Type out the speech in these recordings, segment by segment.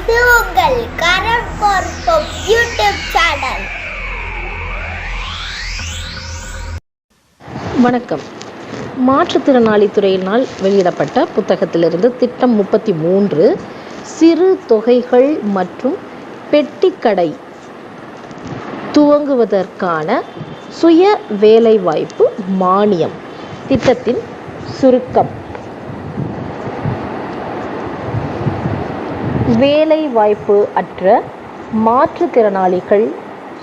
இது உங்கள் கரண் பார்ப்போம் யூடியூப் சேனல். வணக்கம். மாற்றுத்திறனாளி துறையினால் வெளியிடப்பட்ட புத்தகத்திலிருந்து திட்டம் 33 சிறு தொகைகள் மற்றும் பெட்டிக்கடை துவங்குவதற்கான சுய வேலைவாய்ப்பு மானியம் திட்டத்தின் சுருக்கம். வேலைவாய்ப்பு அற்ற மாற்றுத்திறனாளிகள்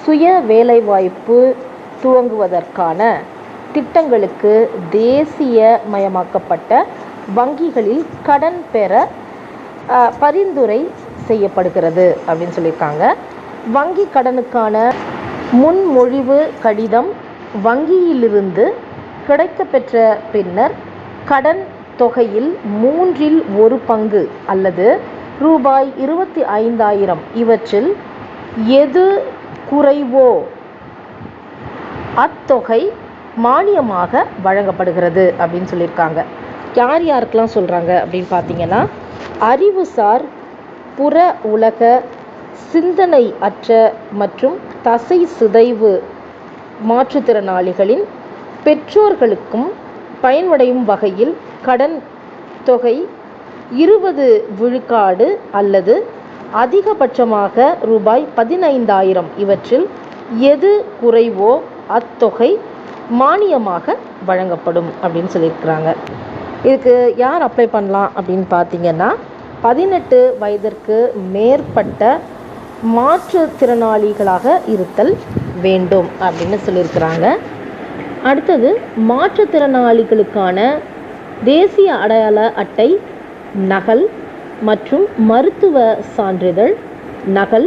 சுய வேலைவாய்ப்பு துவங்குவதற்கான திட்டங்களுக்கு தேசியமயமாக்கப்பட்ட வங்கிகளில் கடன் பெற பரிந்துரை செய்யப்படுகிறது அப்படின்னு சொல்லியிருக்காங்க. வங்கி கடனுக்கான முன்மொழிவு கடிதம் வங்கியிலிருந்து கிடைக்கப்பெற்ற பின்னர் கடன் தொகையில் 1/3 அல்லது ரூபாய் 25,000 இவற்றில் எது குறைவோ அத்தொகை மானியமாக வழங்கப்படுகிறது அப்படின்னு சொல்லியிருக்காங்க. யார் யாருக்கெல்லாம் சொல்கிறாங்க அப்படின்னு பார்த்தீங்கன்னா, அறிவுசார், புற உலக, சிந்தனை அற்ற மற்றும் தசை சிதைவு மாற்றுத்திறனாளிகளின் பெற்றோர்களுக்கும் பயனடையும் வகையில் கடன் தொகை 20 விழுக்காடு அல்லது அதிகபட்சமாக ரூபாய் 15,000 இவற்றில் எது குறைவோ அத்தொகை மானியமாக வழங்கப்படும் அப்படின்னு சொல்லியிருக்கிறாங்க. இதுக்கு யார் அப்ளை பண்ணலாம் அப்படின்னு பார்த்தீங்கன்னா, 18 வயதிற்கு மேற்பட்ட மாற்றுத்திறனாளிகளாக இருத்தல் வேண்டும் அப்படின்னு சொல்லியிருக்கிறாங்க. அடுத்தது, மாற்றுத்திறனாளிகளுக்கான தேசிய அடையாள அட்டை நகல் மற்றும் மருத்துவ சான்றிதழ் நகல்,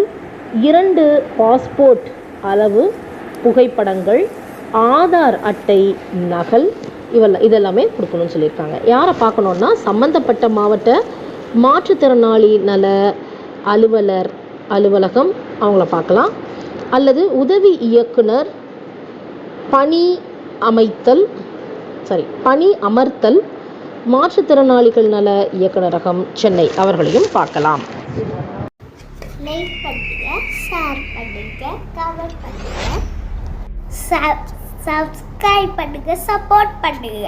2 பாஸ்போர்ட் அளவு புகைப்படங்கள், ஆதார் அட்டை நகல் இதெல்லாமே கொடுக்கணும்னு சொல்லியிருக்காங்க. யாரை பார்க்கணுன்னா, சம்பந்தப்பட்ட மாவட்ட மாற்றுத்திறனாளி நல அலுவலகம் அவங்கள பார்க்கலாம், அல்லது உதவி இயக்குனர் பணி அமர்த்தல் மாற்றுத்திறனாளிகள் நல இயக்குநரகம் சென்னை அவர்களையும் பார்க்கலாம். லைக் பண்ணுங்க, ஷேர் பண்ணுங்க, கமெண்ட் பண்ணுங்க, சப்ஸ்கிரைப் பண்ணுங்க, சப்போர்ட் பண்ணுங்க.